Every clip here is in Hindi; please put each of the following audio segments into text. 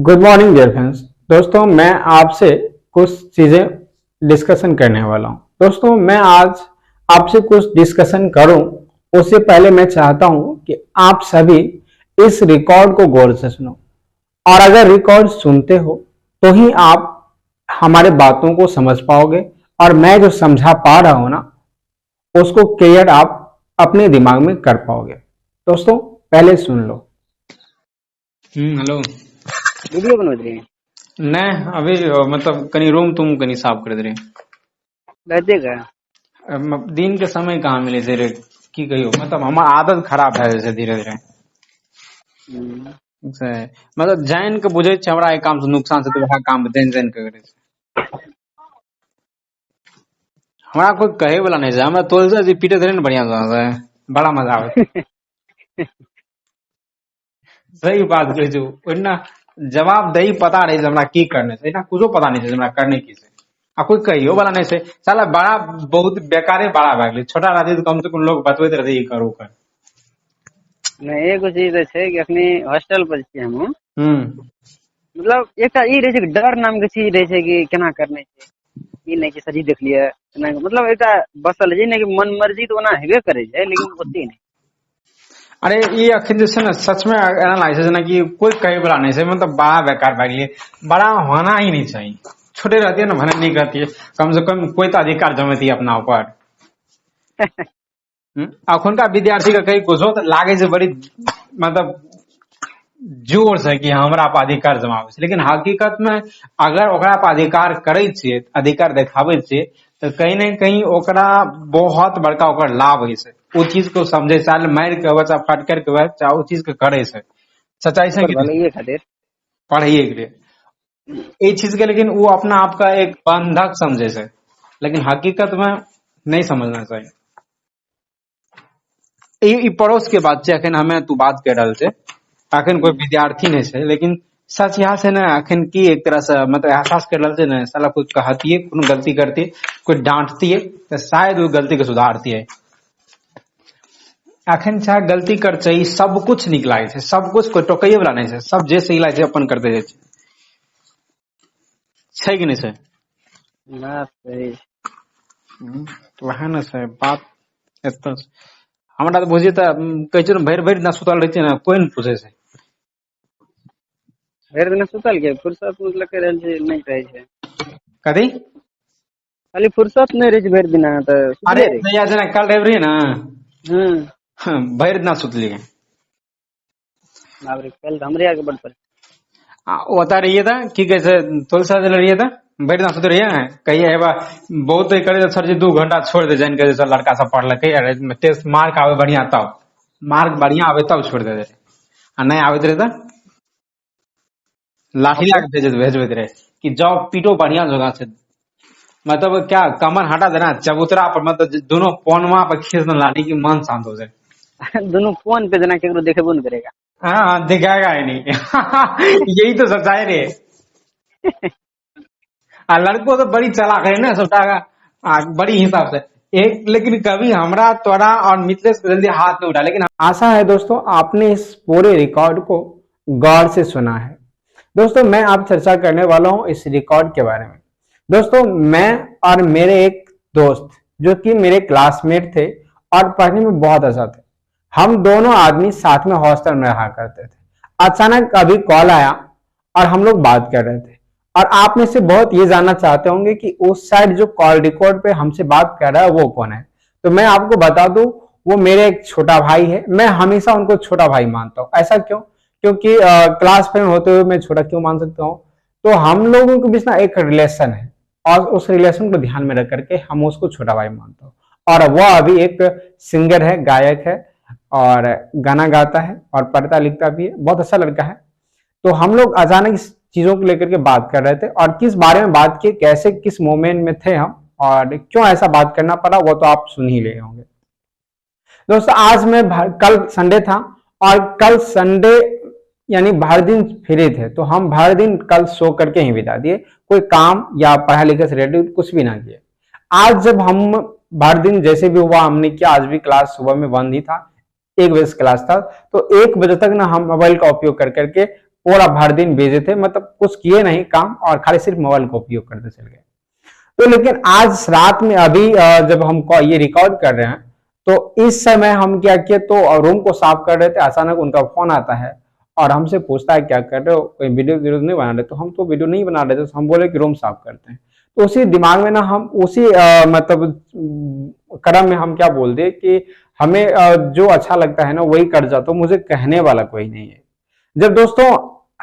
Good morning dear friends. दोस्तों मैं आपसे कुछ चीज़ें डिस्कशन करने वाला हूं। दोस्तों मैं आज आपसे कुछ डिस्कशन करूं उससे पहले मैं चाहता हूं कि आप सभी इस रिकॉर्ड को गौर से सुनो, और अगर रिकॉर्ड सुनते हो तो ही आप हमारे बातों को समझ पाओगे, और मैं जो समझा पा रहा हूं ना उसको क्लियर आप अपने दिमाग में कर पाओगे। दोस्तों पहले सुन लो। हेलो। वीडियो बनवा रहे हैं नहीं अभी मतलब कहीं रूम तुम कहीं साफ कर दे बैठे का रहे दिन के समय कहाँ मिले से रे की कहियो मतलब हमार आदत खराब है जैसे धीरे धीरे से मतलब जान के बुझे छै हमरा एक काम से नुकसान से तो वह काम जान जान के करे छै। हमरा कोई कहे वाला नहीं है, हमरा तोलसा जी पीटे धरे न बढ़िया से बड़ा मजा आवे। सही बात कहे जो ओना जवाब दही पता नहीं हमरा की करने से ना कुछो पता नहीं है हमरा करने की से आ कोई कहियो वाला नहीं से साला बड़ा बहुत बेकारे बड़ा भए गेलै, छोटा रहती तो कम से कम लोग बतबैत रहते ई करू कर। नहीं एगो चीज छै कि अखनी हॉस्टल पर छी हम मतलब एकटा ई रहे छै कि डर नाम के चीज रहे छै कि केना करने छै ई नहीं कि सजी देख लिया मतलब एकटा बसल छै नहीं कि मन मर्जी तो ओना हेबे करे छै लेकिन ओते नहीं। अरे ये अखन जो ना सच में एना लागे छै ना कि कोई कहे वाला नहीं है, मतलब बड़ा बेकार भए गेलै, बड़ा होना ही नहीं चाहिए। छोटे रहती है ना भने नहीं करती है, कम से कम कोई तो अधिकार जमती है अपना ऊपर। अखुनका विद्यार्थी का कहीं कुछ हो तो लागे से बड़ी मतलब जोर से कि हमरा पर अधिकार जमावे छै, लेकिन हकीकत में अगर ओकरा पर अधिकार करे छियै, अधिकार देखावे छियै तो कहीं न कहीं ओकरा बहुत बड़का ओकर लाभ होइ छै। वो चीज को समझे चाहे मार के हुआ चाहे फटकर के हुआ चाहे वो चीज के करे से सच्चाई से पढ़िए के लिए ये चीज के, लेकिन वो अपना आप का एक बंधक समझे से, लेकिन हकीकत में नहीं समझना चाहिए। ई पड़ोस के बात छै, अखन हमें तू बात कर रहल छै, अखन कोई विद्यार्थी नहीं है, लेकिन सच यहाँ से ना अखन की एक तरह से मतलब एहसास कर रहल छै ना साला कुछ कहती कोनो गलती करती कोई डांटती है तो शायद वो गलती के सुधारती है। अखन चाहे गलती कर चाहिए सब कुछ नीक लागे छै, सब कुछ कोई टोकइये वाला नहीं है, सब जे सही लागे छै अपन करते जाय छै कि नहीं छै बात सही तो वह ना छै बात एत हमरा तो बुझिए तो कहे छै भरि भरि दिना सुतल रहै छै ना कोई नहीं पूछे छै। भरि दिन सुतल के फुर्सत मतलब के रहल छै नहीं रहे छै कथी खाली फुर्सत नहीं रहे छै भरि दिन तो अरे भैया जना कल रह रही ना भरि दिना सुतलिए बाप रे कल हमरे आगे बढ़ पड़े ओता रहिए था की कहे छै तुलसा दिल रहिए था भरि दिना सुत रहिए कहिए हेबा बहुत करे सर जी 2 घंटा छोड़ दे जान के सर लड़का सब पढ़लकै अरे टेस्ट मार्क आवे बढ़िया तब मार्क बढ़िया आवे तब छोड़ दे आ नहीं आवे रहे तो लाठी लाके भेजबे रहे कि जाओ पीटो बढ़िया जगह से, मतलब क्या कमर हटा देना चबूतरा पर मतलब दोनों पौनमा पर खींच देना लाठी की मन शांत हो जाए। दोनों फोन पे जना केकरो देखेबो नहीं करेगा। हाँ दिखाएगा ही नहीं। यही तो सच्चाई रे। लड़को तो बड़ी चालाक है ना सबटा बड़ी हिसाब से एक, लेकिन कभी हमरा तोरा और मिथिलेश को जल्दी हाथ नहीं उठा, लेकिन आशा है दोस्तों आपने इस पूरे रिकॉर्ड को गौर से सुना है। दोस्तों मैं आप चर्चा करने वाला हूं इस रिकॉर्ड के बारे में। दोस्तों मैं और मेरे एक दोस्त जो कि मेरे क्लासमेट थे और पढ़ने में बहुत अच्छा थे, हम दोनों आदमी साथ में हॉस्टल में रहा करते थे। अचानक अभी कॉल आया और हम लोग बात कर रहे थे, और आप में से बहुत ये जानना चाहते होंगे कि उस साइड जो कॉल रिकॉर्ड पे हमसे बात कर रहा है वो कौन है। तो मैं आपको बता दूं वो मेरे एक छोटा भाई है। मैं हमेशा उनको छोटा भाई मानता हूँ। ऐसा क्यों? क्योंकि क्लास फ्रेंड होते हुए मैं छोटा क्यों मान सकता हूँ? तो हम लोगों के बीच ना एक रिलेशन है, और उस रिलेशन को ध्यान में रख करके हम उसको छोटा भाई मानता हूँ। और वह अभी एक सिंगर है, गायक है, और गाना गाता है और पढ़ता लिखता भी है, बहुत अच्छा लड़का है। तो हम लोग अचानक इस चीजों को लेकर के बात कर रहे थे, और किस बारे में बात की, कैसे किस मोमेंट में थे हम और क्यों ऐसा बात करना पड़ा वो तो आप सुन ही ले होंगे। दोस्तों आज मैं कल संडे था, और कल संडे यानी भर दिन फ्री थे, तो हम भर दिन कल सो करके ही बिता दिए, कोई काम या पढ़ाई लिखाई से रिलेटेड कुछ भी ना किए। आज जब हम भर दिन जैसे भी हुआ हमने किया, आज भी क्लास सुबह में बंद ही था, 1 बजे क्लास था, तो 1 बजे तक ना हम मोबाइल का उपयोग कर करके पूरा भर दिन बिजी थे, मतलब कुछ किए नहीं काम और खाली सिर्फ मोबाइल का उपयोग करते चल गए। तो लेकिन आज रात में अभी जब हम ये रिकॉर्ड कर रहे हैं तो इस समय हम क्या किए, तो रूम को साफ कर रहे थे, अचानक उनका फोन आता है और हमसे पूछता है क्या कर रहे हो, कोई वीडियो नहीं बना रहे? तो हम तो वीडियो नहीं बना रहे थे, तो हम बोले कि रूम साफ करते हैं। तो उसी दिमाग में ना हम उसी मतलब क्रम में हम क्या बोल दिए कि हमें जो अच्छा लगता है ना वही कर जाता हूँ, मुझे कहने वाला कोई नहीं है। जब दोस्तों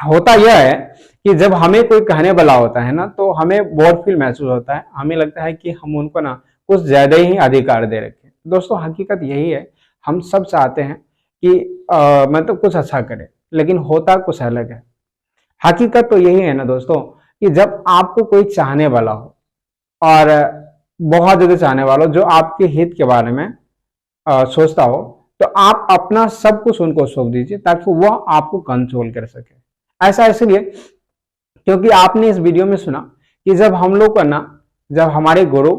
होता यह है कि जब हमें कोई कहने वाला होता है ना तो हमें बोर फील महसूस होता है, हमें लगता है कि हम उनको ना कुछ ज्यादा ही अधिकार दे रखे। दोस्तों हकीकत यही है, हम सब चाहते हैं कि मतलब कुछ अच्छा करें, लेकिन होता कुछ अलग है। हकीकत तो यही है ना दोस्तों कि जब आपको कोई चाहने वाला हो और बहुत ज्यादा चाहने वाला हो, जो आपके हित के बारे में सोचता हो, तो आप अपना सब कुछ उनको सौंप दीजिए ताकि वह आपको कंट्रोल कर सके। ऐसा इसलिए क्योंकि आपने इस वीडियो में सुना कि जब हम लोग का ना, जब हमारे गुरु,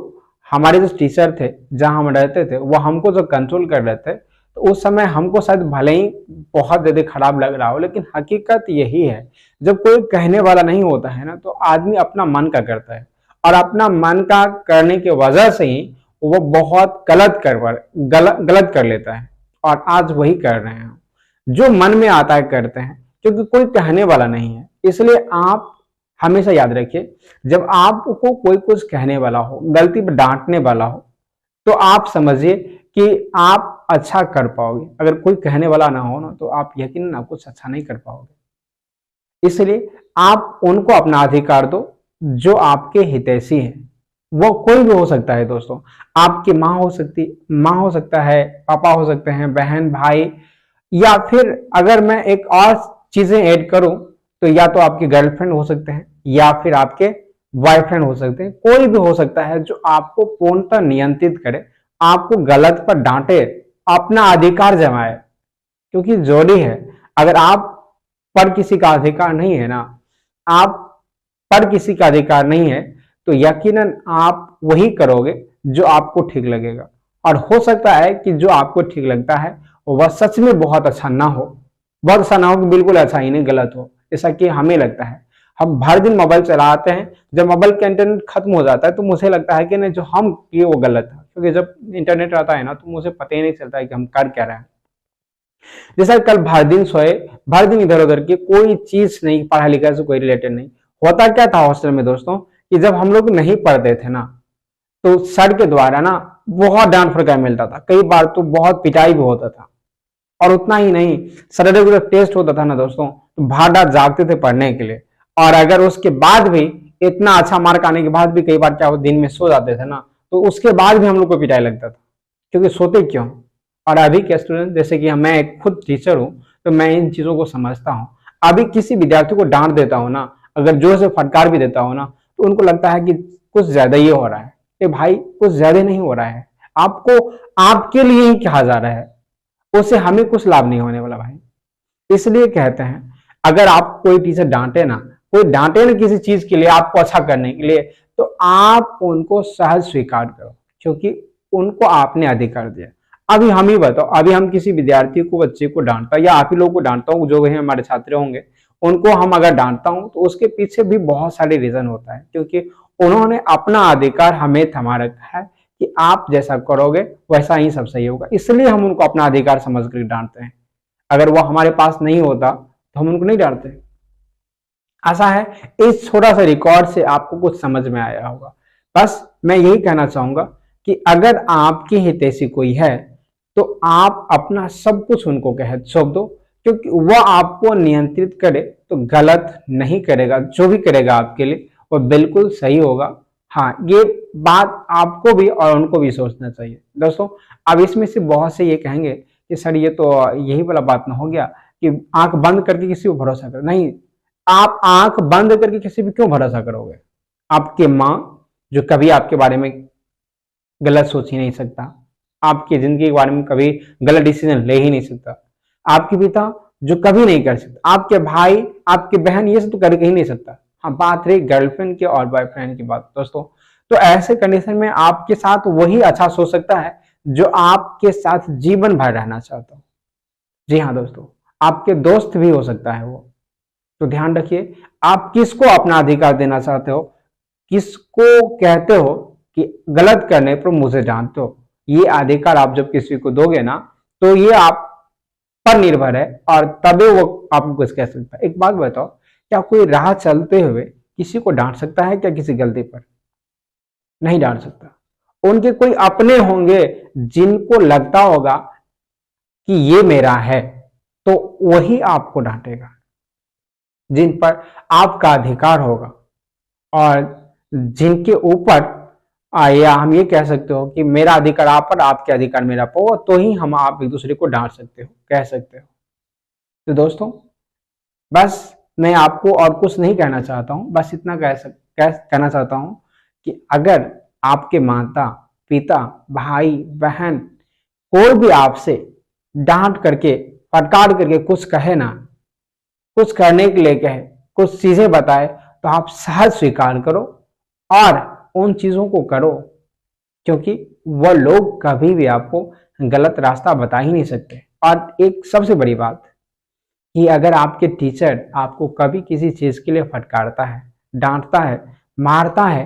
हमारे जो टीचर थे, जहां हम रहते थे, वो हमको जो कंट्रोल कर रहे थे, तो उस समय हमको शायद भले ही बहुत ज्यादा खराब लग रहा हो, लेकिन हकीकत यही है, जब कोई कहने वाला नहीं होता है ना तो आदमी अपना मन का करता है, और अपना मन का करने की वजह से ही वो बहुत गलत कर लेता है। और आज वही कर रहे हैं, जो मन में आता है करते हैं, क्योंकि कोई कहने वाला नहीं है। इसलिए आप हमेशा याद रखिए, जब आपको कोई कुछ कहने वाला हो, गलती पर डांटने वाला हो, तो आप समझिए कि आप अच्छा कर पाओगे। अगर कोई कहने वाला ना हो ना तो आप यकीनन ना कुछ अच्छा नहीं कर पाओगे। इसलिए आप उनको अपना अधिकार दो, जो आपके हितैषी है। वो कोई भी हो सकता है दोस्तों, आपकी माँ हो सकता है, पापा हो सकते हैं, बहन, भाई, या फिर अगर मैं एक और चीजें ऐड करूं तो या तो आपकी गर्लफ्रेंड हो सकते हैं या फिर आपके बॉयफ्रेंड हो सकते हैं। कोई भी हो सकता है जो आपको पूर्णतः नियंत्रित करे, आपको गलत पर डांटे, अपना अधिकार जमाए। क्योंकि जरूरी है, अगर आप पर किसी का अधिकार नहीं है ना, आप पर किसी का अधिकार नहीं है, तो यकीनन आप वही करोगे जो आपको ठीक लगेगा। और हो सकता है कि जो आपको ठीक लगता है वह सच में बहुत अच्छा ना हो, बहुत अच्छा ना हो कि बिल्कुल अच्छा ही नहीं, गलत हो, जैसा कि हमें लगता है। हम भर दिन मोबाइल चलाते हैं, जब मोबाइल का इंटरनेट खत्म हो जाता है तो मुझे लगता है कि नहीं, जो हम किए वो गलत था, क्योंकि जब इंटरनेट रहता है ना तो मुझे पता ही नहीं चलता है कि हम कर क्या रहे हैं। जैसा कल भर दिन सोए, भर दिन इधर उधर की, कोई चीज नहीं, पढ़ाई लिखाई से कोई रिलेटेड नहीं। होता क्या था हॉस्टल में दोस्तों कि जब हम लोग नहीं पढ़ते थे ना तो सर के द्वारा ना बहुत डांट फटकार मिलता था, कई बार तो बहुत पिटाई भी होता था। और उतना ही नहीं, सैटरडे को जब टेस्ट होता था ना दोस्तों तो भाड़ा जागते थे पढ़ने के लिए, और अगर उसके बाद भी इतना अच्छा मार्क आने के बाद भी कई बार क्या हो, दिन में सो जाते थे ना, तो उसके बाद भी हम लोग को पिटाई लगता था। क्योंकि सोते क्यों? और अभी के स्टूडेंट, जैसे कि मैं एक खुद टीचर हूं तो मैं इन चीजों को समझता हूं। अभी किसी विद्यार्थी को डांट देता हूं ना, अगर जोर से फटकार भी देता हूं ना, तो उनको लगता है कि कुछ ज्यादा ही हो रहा है। ये भाई कुछ ज्यादा नहीं हो रहा है, आपको आपके लिए ही कहा जा रहा है, उससे हमें कुछ लाभ नहीं होने वाला भाई। इसलिए कहते हैं, अगर आप कोई टीचर डांटे ना, कोई डांटे ना किसी चीज के लिए, आपको अच्छा करने के लिए, तो आप उनको सहज स्वीकार करो, क्योंकि उनको आपने अधिकार दिया। अभी हम ही बताओ, अभी हम किसी विद्यार्थी को, बच्चे को डांटता, या आप ही लोगों को डांटता हूँ, जो भी हमारे छात्र होंगे उनको हम अगर डांटता हूं तो उसके पीछे भी बहुत सारे रीजन होता है, क्योंकि उन्होंने अपना अधिकार हमें थमा रखा है कि आप जैसा करोगे वैसा ही सब सही होगा। इसलिए हम उनको अपना अधिकार समझ कर डांटते हैं। अगर वो हमारे पास नहीं होता तो हम उनको नहीं डांटते। आशा है इस छोटा सा रिकॉर्ड से आपको कुछ समझ में आया होगा। बस मैं यही कहना चाहूंगा कि अगर आपकी हितैषी कोई है तो आप अपना सब कुछ उनको कह सौंप दो, क्योंकि वह आपको नियंत्रित करे तो गलत नहीं करेगा। जो भी करेगा आपके लिए वो बिल्कुल सही होगा। हाँ, ये बात आपको भी और उनको भी सोचना चाहिए दोस्तों। अब इसमें से बहुत से ये कहेंगे कि सर ये तो यही वाला बात ना हो गया कि आंख बंद करके किसी को भरोसा करो। नहीं, आप आंख बंद करके किसी भी क्यों भरोसा करोगे? आपके माँ जो कभी आपके बारे में गलत सोच ही नहीं सकता, आपकी जिंदगी के बारे में कभी गलत डिसीजन ले ही नहीं सकता, आपके पिता जो कभी नहीं कर सकता, आपके भाई, आपकी बहन ये सब तो कर ही नहीं सकता। हाँ, बात रही गर्लफ्रेंड की और बॉयफ्रेंड की बात दोस्तों, तो ऐसे कंडीशन में आपके साथ वही अच्छा सोच सकता है जो आपके साथ जीवन भर रहना चाहता हो। जी हाँ दोस्तों, आपके दोस्त भी हो सकता है वो, तो ध्यान रखिए, आप किसको अपना अधिकार देना चाहते हो, किसको कहते हो कि गलत करने पर मुझे जानते हो। ये अधिकार आप जब किसी को दोगे ना, तो ये आप पर निर्भर है और तभी वो आपको कुछ कह सकता है। एक बात बताओ, क्या कोई राह चलते हुए किसी को डांट सकता है क्या किसी गलती पर? नहीं डांट सकता। उनके कोई अपने होंगे जिनको लगता होगा कि ये मेरा है, तो वही आपको डांटेगा, जिन पर आपका अधिकार होगा और जिनके ऊपर या हम ये कह सकते हो कि मेरा अधिकार आप पर, आपके अधिकार मेरा पर हो, तो ही हम आप एक दूसरे को डांट सकते हो, कह सकते हो। तो दोस्तों, बस मैं आपको और कुछ नहीं कहना चाहता हूं, बस इतना कहना चाहता हूं कि अगर आपके माता पिता भाई बहन कोई भी आपसे डांट करके फटकार करके कुछ कहे ना, कुछ करने के लिए कहे, कुछ चीजें बताए, तो आप सहज स्वीकार करो और उन चीजों को करो, क्योंकि वह लोग कभी भी आपको गलत रास्ता बता ही नहीं सकते। और एक सबसे बड़ी बात कि अगर आपके टीचर आपको कभी किसी चीज के लिए फटकारता है, डांटता है, मारता है,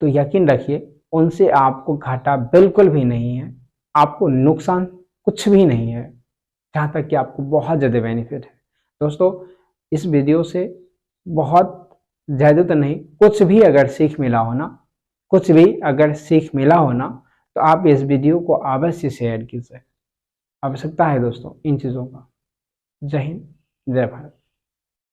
तो यकीन रखिए उनसे आपको घाटा बिल्कुल भी नहीं है, आपको नुकसान कुछ भी नहीं है, जहाँ तक कि आपको बहुत ज़्यादा बेनिफिट है। दोस्तों, इस वीडियो से बहुत ज़्यादा तो नहीं, कुछ भी अगर सीख मिला हो ना, कुछ भी अगर सीख मिला हो ना, तो आप इस वीडियो को अवश्य शेयर कीजिए। आवश्यकता है दोस्तों इन चीज़ों का। जय हिंद, जय भारत।